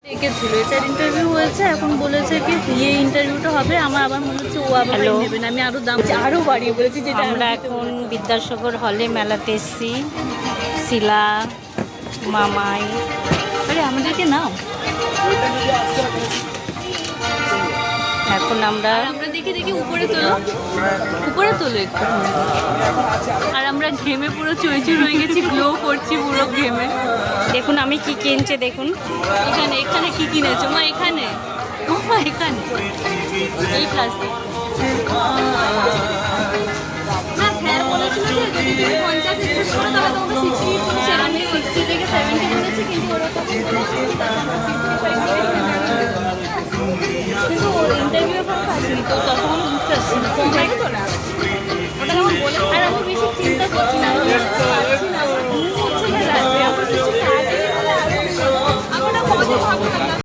ডেকেছিল, এটার ইন্টারভিউ হয়েছে, এখন বলেছে কি ইয়ে ইন্টারভিউটা হবে, আমার আবার মনে হচ্ছে ও আবার নেবে না, আমি আরো দাম আরো বাড়িয়ে বলেছি যেটা আমরা এখন বিদ্যাসাগর হলে মেলাতে এসেছি। শিলা, মামাই, আরে আমাদেরকে নাও। এখন আমরা আমরা দেখি দেখি উপরে তোলো, উপরে তোলো একটু। আর আমরা ঘেমে পুরো চৈচুর হয়ে গেছি, গ্লো করছি পুরো ঘেমে। দেখুন আমি কি কিনছে দেখুন। এখানে এখানে কি কিনেছো মা? এখানে ও মা, এখানে এই প্লাস্টিক। হ্যাঁ হ্যাঁ বলেছিল যে যদি তুমি 50 এক্সেস করো তাহলে তোমাকে 60 আমি 60 থেকে 70 বলেছি, কিন্তু ওরা তখন বলেছিল কিন্তু ইন্টারভিউ এখন পাইনি, তো তখন বুঝতে পারছি না কম লাগে তো না ওটা আমার বলে। আর আমি বেশি চিন্তা করছি না, আমি পারছি না, আমার ঘুম হচ্ছে না রাতে, আমার কিছু কাজ আমার কত ভাবনা